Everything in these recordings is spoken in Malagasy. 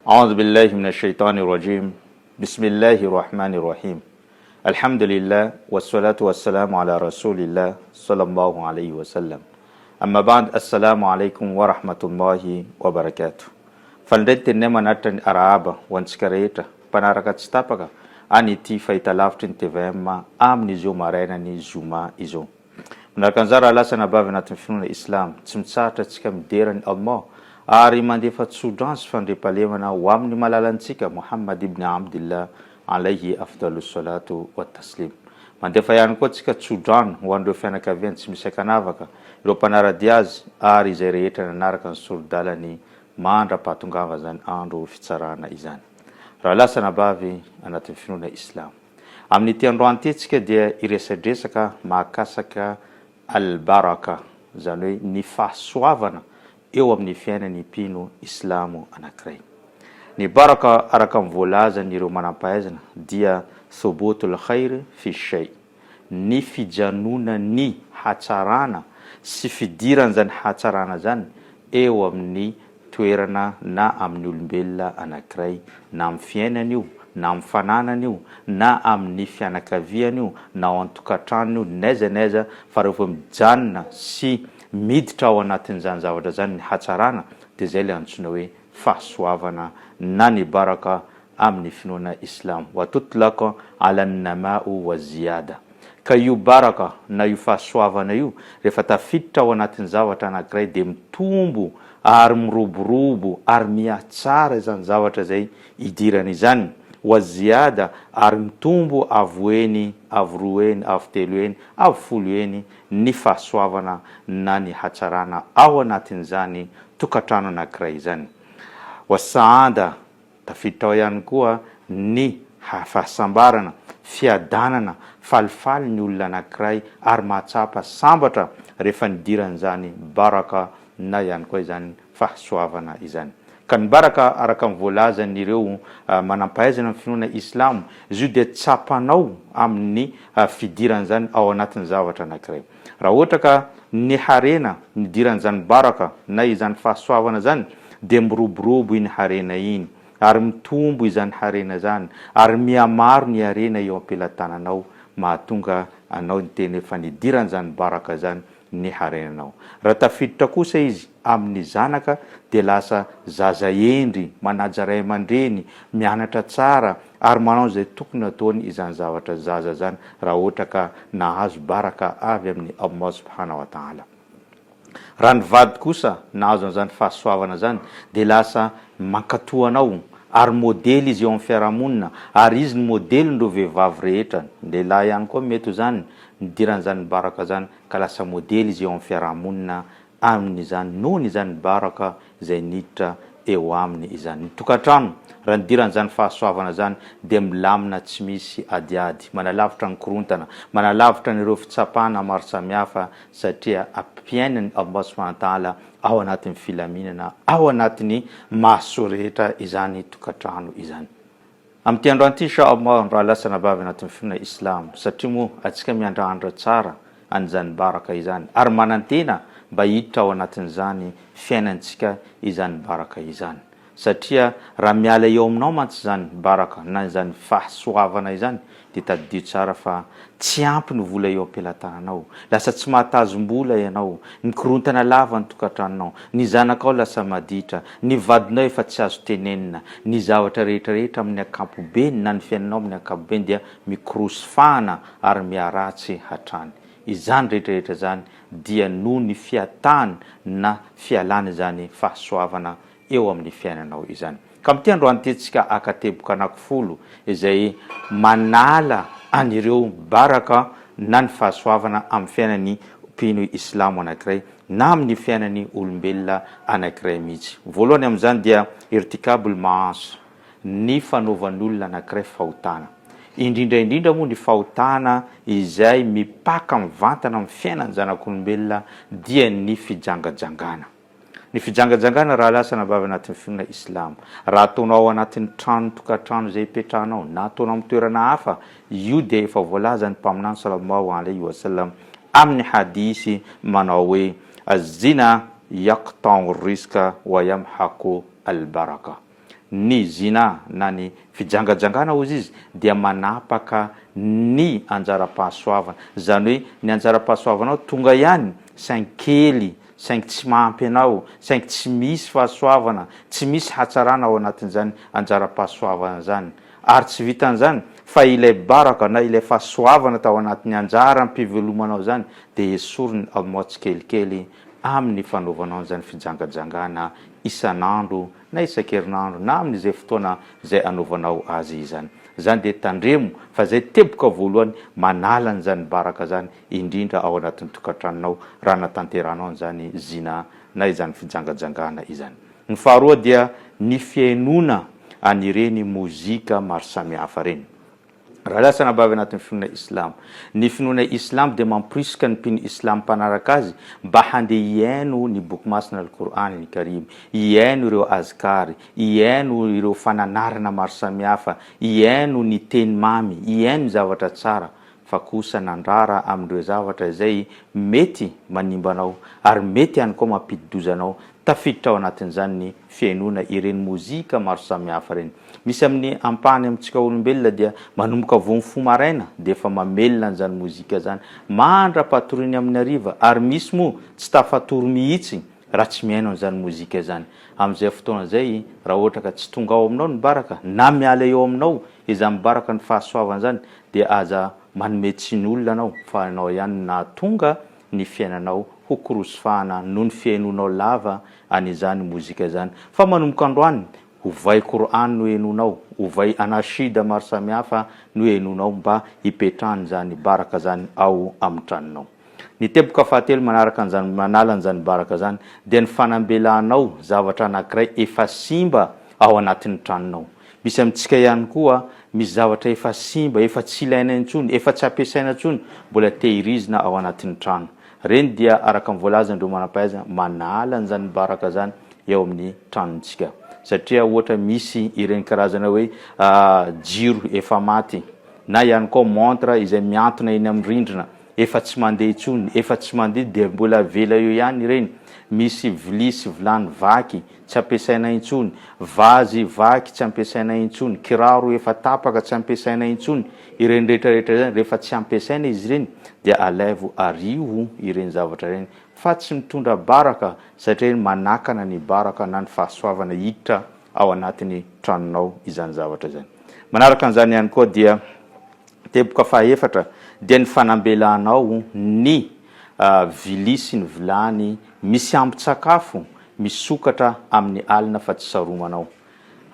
أعوذ بالله من الشيطان الرجيم بسم الله الرحمن الرحيم الحمد لله والصلاة والسلام على رسول الله صلى الله عليه وسلم أما بعد السلام عليكم ورحمة الله وبركاته فلدت نما نتن أرابا وانسكريتا panarakat stapaka ani ty fahita lavitry ny TVM amin'ny zio marainany zoma izo. Manaraka anjara lasana bavy anatin'ny finoana islam tsy mitsahatra antsika miderany Allah ary mandefa tsodransy fandrepalemana ho amin'ny malalantsika Muhammad ibn Abdillah alayhi afdalus salatu wa taslim. Mandefa ihany koa antsika tsodrano ho an'ireo fianakaviany tsy misy akanavaka, ireo mpanarady azy ary izay rehetra nanaraka ny sorodalany mandra-pahatongava zany andro fitsarana izany. Raha lasana bavy anatin'ny finoana islam. Amin'ny androany ity tsika dia iresadresaka mahakasaka al-baraka, zany hoe ny fahasoavana eo amin'ny fiainan'ny mpino islamo anankiray. Ny baraka araka mivoalazan'ireo manam-pahaizana dia thubutul khair fi shay, ny fijanonany hatsarana sy fidiran'izany hatsarana zany eo amin'ny toerana na amin'ny olombelona anankiray, na amin'ny fiainany io, na amin'ny fananany io, na amin'ny fianakaviany io, na ao an-tokantranony io, n'aiza fa rehefa mijanona sy miditra ao anatin'izany zavatra zany ny hatsarana dia zay le antsoina hoe fahasoavana na ny baraka amin'ny finoana islam. Wa tutlaka ala namau wa ziyada. Ka io baraka na io fahasoavana io rehefa tafiditra ao anatin'ny zavatra anankiray dia mitombo ary miroborobo ary mihatsara izany zavatra zay idirana izany. Wa ziyada ary mitombo avoeny, avroeny, avteloeny, avfoloeny ny fahasoavana na ny hatsarana ao anatin'izany tokantrano anankiray izany. Wa saada tafiditra ao ihany koa ny fahasambarana, fiadanana, falifaly ny olona anankiray ary mahatsapa sambatra rehefa nidiran'izany baraka na ihany koa izany fahasoavana izany. Ka ny baraka araka mivoalazan'ireo manam-pahaizana amin'ny finoana islam, izy io dia tsapanao amin'ny fidiran'izany ao anatin'ny zavatra anankiray. Raha ohatra ka ny harena nidiran'izany baraka na izany fahasoavana zany dia miroborobo iny harena iny ary mitombo izany harena zany ary mihamaro ny harena eo am-pelantananao, mahatonga anao ny teny efa nidiran'izany baraka zany ny harenanao. Raha tafiditra kosa izy amin'ny zanaka dia lasa zaza endry, manaja ray aman-dreny, mianatra tsara ary manao izay tokony ataony izany zavatra zaza zany raha ohatra ka nahazo baraka avy amin'ny Allah subhanahu wa ta'ala. Raha ny vady kosa nahazo an'izany fahasoavana zany dia lasa mankatoanao ary modely izy eo amin'ny fiarahamonina ary izy ny modely ndreo vehivavy rehetra, lehilahy ihany koa mety zany nidiran'izany baraka zany ka lasa modely izy eo amin'ny fiarahamonina amin'izany noho n'izany baraka izay niditra eo aminy izany. Ny tokantrano raha nidiran'izany fahasoavana zany dia milamina tsy misy adiady, manalavitra ny korontana, manalavitra n'ireo fitsapana maro samihafa satria ampiainany Allah subhanahu wa ta'ala ao anatin'ny filaminana, ao anatin'ny maso rehetra izany tokantrano izany. Amin'ny androany ity inshallah raha lasana bavy anatin'ny finoana islam satria moa atsika miandrahandra tsara an'izany baraka izany ary manantena mba hiditra ao anatin'izany fiainantsika izany baraka izany. Satria raha miala eo aminao mantsy izany baraka na izany fahasoavana izany dia tadidio tsara fa tsy ampy ny vola eo am-pelantananao, lasa tsy mahatazom-bola ianao, ny korontana lava ny tokantranonao, ny zanakao lasa maditra, ny vadinao efa tsy azo tenenina, ny zavatra rehetrarehetra amin'ny ankapobeny na ny fiainanao amin'ny ankapobeny dia mikorosofahana ary miaratsy hatrany. Izany rehetrarehetra zany dia noho ny fiatana na fialana izany fahasoavana eo amin'ny fiainanao izany. Ka amin'ity androany ity tsika akateboka anankifolo izay manala an'ireo baraka na ny fahasoavana amin'ny fiainan'ny mpino islamo anankiray na amin'ny fiainan'ny olombelona anankiray mihitsy. Voalohany amin'izany dia irtikabul maas, ny fanaovan'olona anankiray fahotana. Indrindra moa ny fahotana izay mipaka mivantana amin'ny fiainan'ny zanak'olombelona dia ny fijangajangana. Ny fijangajangana raha lasana bavy anatin'ny finoana islam, raha ataonao ao anatin'ny trano tokantrano izay ipetrahanao na ataonao amin'ny toerana hafa, io dia efa voalazan'ny mpaminany sallallahu alayhi wa sallam amin'ny hadisy manao hoe azina yaqta'u rizqa wa yamhaqu al-baraka. ny zina na ny fijangajangana ozy izy dia manapaka ny anjara-pahasoavana. Zany hoe ny anjara-pahasoavanao tonga ihany saingy kely, saingy tsy mahampy anao, saingy tsy misy fahasoavana, tsy misy hatsarana ao anatin'izany anjara-pahasoavana zany. Ary tsy vitan'izany fa ilay baraka na ilay fahasoavana tao anatin'ny anjaram-pivelomanao zany dia esoriny amoatsy kelikely amin'ny fanaovanao an'izany fijangajangana isan'andro na isan-kerinandro na amin'izay fotoana zay anaovanao azy izany. Zany dia tandremo fa zay teboka voalohany manala an'izany baraka zany indrindra ao anatin'ny tokantranonao raha natanteranao an'izany zina na izany fijangajangana izany. Ny faharoa dia ny fiainona anireny mozika maro samihafa reny. Raha lasa nabavy anatin'ny finoana islam, ny finoana islam dia mamporisika ny mpino islam mpanaraka azy mba handeha hiaino ny boky masina al-Qur'an ny Karim, hiaino ireo azkary, hiaino ireo fananarana maro samihafa, hiaino ny teny mamy, hiaino ny zavatra tsara, fa kosa nandrara amin'ireo zavatra izay mety manimba anao ary mety ihany koa mampidi-doza anao tafiditra ao anatin'izany ny fiainona ireny mozika maro samihafa reny. Misy amin'ny ampahany amintsika olombelona dia manomboka vao fo maraina dia efa mamelona an'izany mozika zany, mandra-patoriny amin'ny hariva, ary misy moa tsy tafatory mihitsy raha tsy miaino an'izany mozika zany. Amin'izay fotoana zay raha ohatra ka tsy tonga ao aminao ny baraka na miala eo aminao izany baraka ny fahasoavana zany dia aza manome tsin'olona anao fa anao ihany na tonga ny fiainanao ho korosofahana noho ny fiainonao lava an'izany mozika zany. Fa manomboka androany ovay Qur'an no henonao, ovay anashida maro samihafa no henonao mba hipetrahany zany baraka zany ao amin'ny tranonao. Ny teboka fahatelo manaraka an'izany manala an'izany baraka zany dia ny fanambelanao zavatra anankiray efa simba ao anatin'ny tranonao. Misy amintsika ihany koa misy zavatra efa simba, efa tsy ilaina intsony, efa tsy ampiasaina intsony, mbola tehirizina ao anatin'ny trano. Reny dia araka ny voalazan'ireo manam-pahaizana manala an'izany baraka zany eo amin'ny tranontsika. Satria ohatra misy ireny karazana hoe jiro efa maty na ihany koa montre izay miantona eny amin'ny rindrina efa tsy mandeha intsony, efa tsy mandeha dia mbola vela eo ihany ireny. Misy vilia sy vilany vaky tsy ampiasaina intsony, vazy vaky tsy ampiasaina intsony, kiraro efa tapaka tsy ampiasaina intsony. Ireny rehetrarehetra zany rehefa tsy ampiasaina izy ireny dia alaivo arivo ireny zavatra ireny, fa tsy mitondra baraka satria manakana ny baraka na ny fahasoavana hiditra ao anatin'ny tranonao izany zavatra zany. Manaraka an'izany ihany koa dia teboka fahaefatra dia ny fanambelanao ny vilia sy ny vilany misy ambin-tsakafo misokatra amin'ny alina fa tsy saromanao.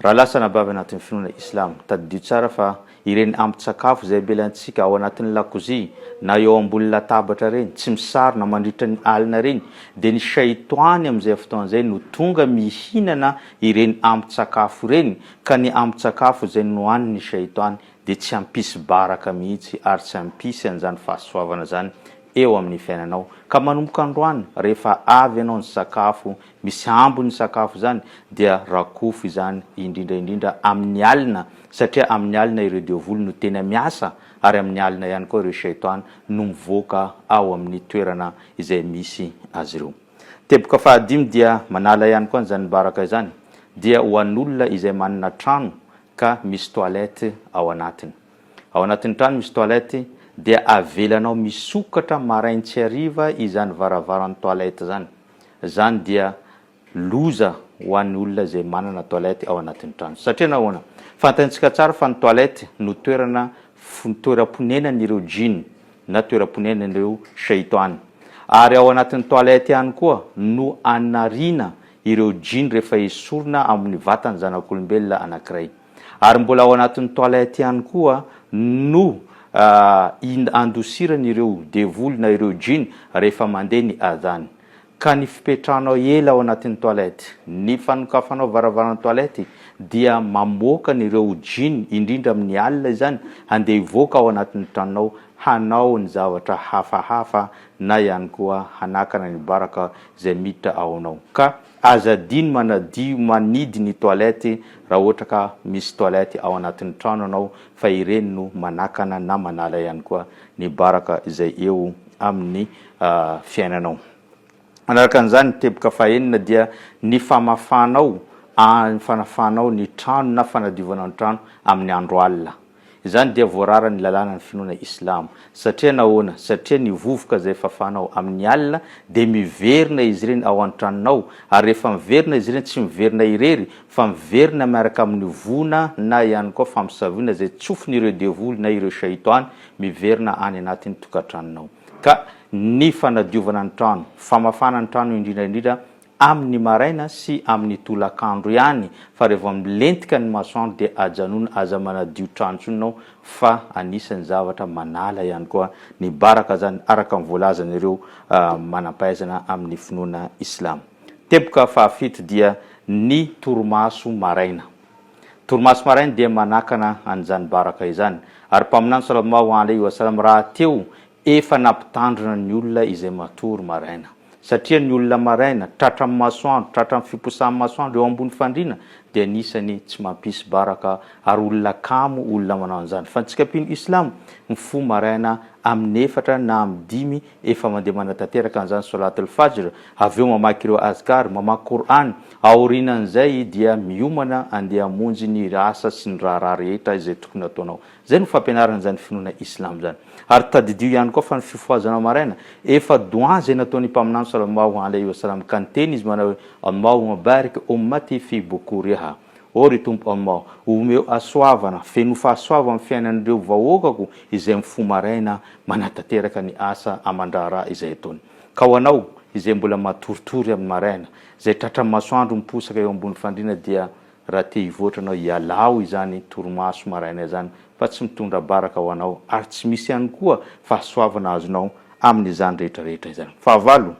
Raha lasa nabavy anatin'ny finoana islam, tadidio tsara fa ireny ambin-tsakafo izay belantsika ao anatin'ny lakozia na eo ambony latabatra reny tsy misarona mandritra ny alina reny dia ny shaitoany amin'izay fotoan'izay no tonga mihinana ireny ambin-tsakafo ireny, ka ny ambin-tsakafo izay nohaniny shaitoany dia tsy ampisy baraka mihitsy ary tsy ampisy an'izany fahasoavana zany eo amin'ny fiainanao. Ka manomboka androany rehefa avy ianao ny sakafo, misy ambony sakafo zany dia rakofo izany indrindra amin'ny alina, satria amin'ny alina ireo diavolo no tena miasa ary amin'ny alina ihany koa ireo shaitoany no mivoaka ao amin'ny toerana izay misy azy ireo. Teboka fahadimy dia manala ihany koa an'izany baraka izany dia ho an'olona izay manana trano ka misy toilette ao anatiny. Ao anatin'ny trano misy toilette dia avelanao misokatra marainy tsy hariva izany varavaran'ny toilette zany. Zany dia loza ho an'ny olona izay manana toilette ao anatin'ny trano. Satria nahoana? Fantantsika tsara fa ny toilette no toeram-ponenan'ireo djinn na toeram-ponenan'ireo shaitoany. Ary ao anatin'ny toilette ihany koa no anarina ireo djinn rehefa esorina amin'ny vatany zanak'olombelona anankiray. Ary mbola ao anatin'ny toilette ihany koa no andosirana ireo devoly na ireo djinn rehefa mandeha ny adhany. Ka ny fipetrahanao ela ao anatin'ny toilette, ny fanokafanao varavaran'ny toilette dia mamoaka n'ireo djinn indrindra amin'ny alina izany handeha hivoaka ao anatin'ny tranonao hanao ny zavatra hafahafa na ihany koa hanakana ny baraka izay miditra ao anao. Ka azadiny manidy ny toilette raha ohatra ka misy toilette ao anatin'ny trano anao, fa ireny no manakana na manala ihany koa ny baraka izay eo amin'ny fiainanao. Manaraka an'izany teboka fahenina dia ny famafanao fanafanao ny trano na fanadiovana ny trano amin'ny andro alina. Izany dia voarara ny lalàna ny finoana islam satria nahoana satria ny vovoka zay fafanao amin'ny alina dia miverina izy ireny ao an-tranonao ary rehefa miverina izy ireny tsy miverina irery fa miverina miaraka amin'ny vona na ihany koa fampisaviana zay tsofin'ireo devoly na ireo shaitany miverina any anatin'ny tokantranonao. Ka ny fanadiovana ny trano, famafana ny trano indrindraindrindra amin'ny maraina sy amin'ny tolakandro ihany fa rehefa milentika ny masoandro dia ajanona aza manadio trano tsonao fa anisan'ny zavatra manala ihany koa ny baraka zany araka mivoalazan'ireo manampahaizana amin'ny finoana islam. Teboka fahafito dia ny torimaso maraina. Torimaso maraina dia manakana an'izany baraka izany ary mpaminany sallallahu alaihi wasallam raha teo efa nampitandrina ny olona izay matory maraina satria ny olona maraina tratra amin'ny masoandro, tratra amin'ny fiposahan'ny masoandro eo ambony fandriana dia anisany tsy mampisy baraka ary olona kamo olona manao an'izany. Fa antsika pino islam mifo maraina amin'ny 4 na amin'ny 5 efa mandeha manatanteraka an'izany salatul fajr, avy eo mamaky ireo azkar, mamaky Qur'an, aorinan'izay dia miomana andeha hamonjy ny asa sy ny raha rehetra izay tokony ataonao. Zay no fampianarana zany finoana islam zany. Ary tadidio ihany koa fa ny fifoazana maraina efa doa zay nataony mpaminany sallallahu alaihi wasallam ka ny teny izy manao hoe Allahumma barik ummati fi bukuriha. Ori tompo Allah, omeo asoavana, feno fahasoava amin'ny fiainan'ireo vahoakako izay mifo maraina manatanteraka ny asa amandrara izay ataony. Ka ho anao izay mbola matoritory amin'ny maraina, izay tratra masoandro miposaka eo ambony fandriana dia raha te hivoatranao ialao izany torimaso maraina izany fa tsy mitondra baraka ho anao ary tsy misy ihany koa fahasoavana azonao amin'izany rehetrarehetra izany. Fahavalo,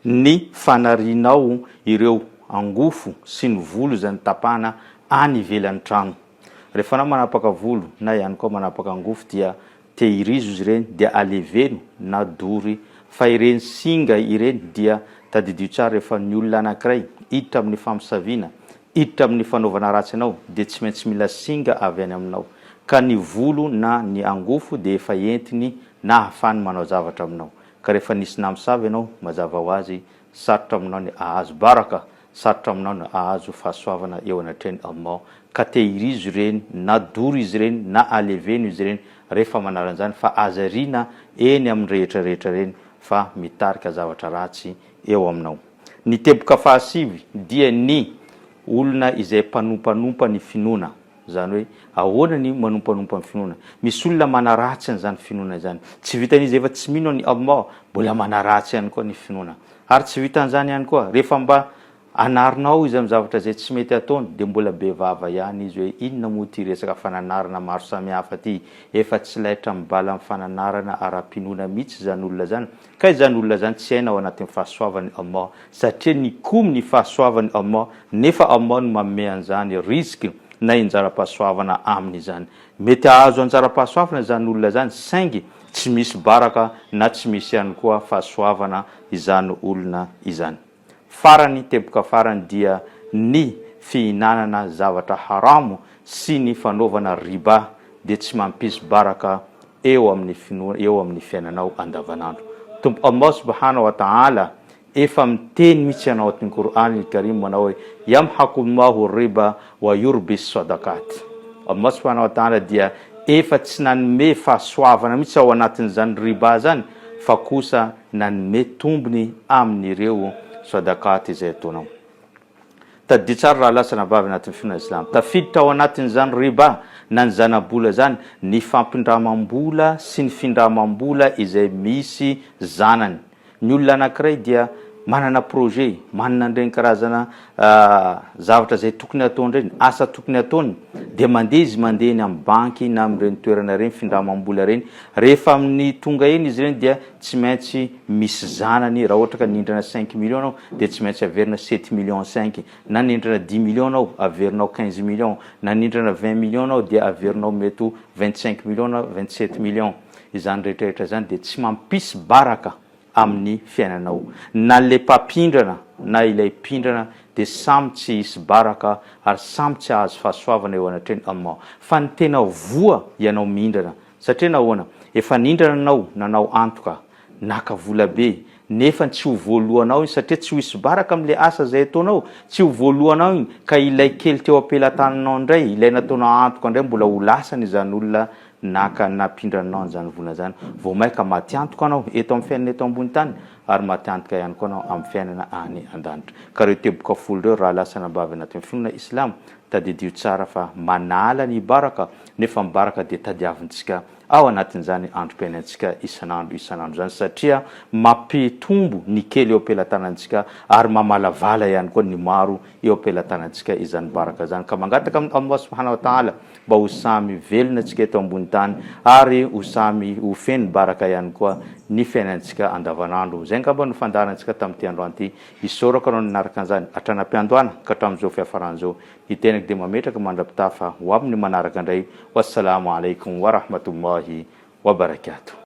ny fanarinao ireo angofo sy ny volo zany tapana any ivelan'ny trano. Rehefa anao manapaka volo na ihany koa manapaka angofo dia tehirizo izy ireny dia aleveno na dory fa ireny singa ireny dia tadidio tsara rehefa ny olona anankiray hiditra amin'ny fampisaviana, hiditra amin'ny fanaovana ratsy anao dia tsy maintsy mila singa avy any aminao. Ka ny volo na ny angofo dia efa entiny na ahafany manao zavatra aminao. Ka rehefa nisy namosavy ianao mazava ho azy sarotra aminao ny ahazo baraka, sarotra aminao ny ahazo fahasoavana eo anatreny Allah. Ka tehirizo ireny na dory izy ireny na aleveno izy ireny rehefa manaran'izany fa azarina eny amin'ny rehetrarehetra reny fa mitarika zavatra ratsy eo aminao. Ny teboka fahasivy dia ny olona izay mpanompa ny finoana. Zany hoe ahoana ny manompanompa ny finoana. Misy olona manaratsy an'izany finoana izany. Tsy vitan'izy efa tsy mino ny Allah, mbola manaratsy ihany koa ny finoana. Ary tsy vitan'izany ihany koa rehefa mba anarinao izy amin'ny zavatra zay tsy mety ataony dia mbola be vava ihany izy hoe inona moa ty resaka fananarana maro samihafa ty, efa tsy laitra mibala amin'ny fananarana ara-pinoana mihitsy zany olona zany. Ka izany olona zany tsy haina ao anatin'ny fahasoavan'ny Allah satria ny komy ny fahasoavan'ny Allah nefa Allah no manome an'izany risky na injara-pahasoavana amin'izany. Mety ahazo anjara-pahasoavana izany olona zany saingy tsy misy baraka na tsy misy ihany koa fahasoavana izany olona izany. Farany teboka farany dia ny fihinanana zavatra haramo sy ny fanaovana riba dia tsy mampisy baraka eo amin'ny finoana, eo amin'ny fiainanao andavanandro. Tompo Allah subhanahu wa ta'ala efa miteny mihitsy anao atin'ny Qur'anil Karim manao hoe yamhaqullahu riba wa yurbi sadaqat. Allah subhanahu wa ta'ala dia efa tsy nanome fahasoavana mihitsy ao anatin'izany riba zany fa kosa nanome tombony amin'ireo sadaqat izay ataonao. Tadidio tsara raha lasa nabavy anatin'ny finoana islam. Tafiditra ao anatin'izany riba na ny zana-bola zany ny fampindramam-bola sy ny findramam-bola izay misy zanany. Ny olona anankiray dia manana projet, manana ireny karazana zavatra zay tokony ataony, asa tokony ataony dia mandeha izy mandeha eny amin'ny banky na amin'ireny toerana reny findramam-bola reny. Rehefa amin'ny tonga eny izy reny dia tsy maintsy misy zanany. Raha ohatra ka nindrana 5 millions ao dia tsy maintsy averina 7 millions 5, na nindrana 10 millions ao averinao 15 millions, na nindrana 20 millions ao dia averinao mety 25 millions na 27 millions. Izany rehetrarehetra zany dia tsy mampisy baraka amin'ny fiainanao. Na le mpapindrana na ilay pindrana dia samy tsy hisy baraka ary samy tsy ahazo fahasoavana eo anatreny Allah. Fa ny tena voa ianao mindrana satria nahoana efa nindrana anao nanao antoka naka vola be nefa tsy ho voalohanao iny satria tsy ho isy baraka am'le asa zay ataonao tsy ho voalohanao iny ka ilay kely teo ampelantananao indray ilay nataonao antoka indray mbola ho lasany zany olona naka nampindranao an'izany vola zany vao maika maty antoka anao eto amin'ny fiainana eto ambony tany ary maty antoka ihany koa anao amin'ny fiainana any an-danitra ka reo teboka folo reo raha lasa nambavy anatin'ny finoana islam tadidio tsara fa manala ny baraka nefa mibaraka dia tadiavintsika ao anatin'izany androm-piainantsika isan'andro zany satria mampitombo ny kely eo ampelantanantsika ary mamalavala ihany koa ny maro eo ampelantanantsika izany baraka zany ka mangataka Allah subhanahu wa ta'ala mba ho samy velona antsika eto ambony tany ary ho samy ho feno baraka ihany koa ny fiainantsika andavanandro zay ngamba no fandaharantsika tamin'ity androany ity isorako anao nanaraka an'izany hatranam-piandohana ka hatramin'izao fiafaran'izao ny tenako dia mametraka mandrapitafa ho amin'ny manaraka indray wassalamu alaikum wa rahmatullahi wa barakatuh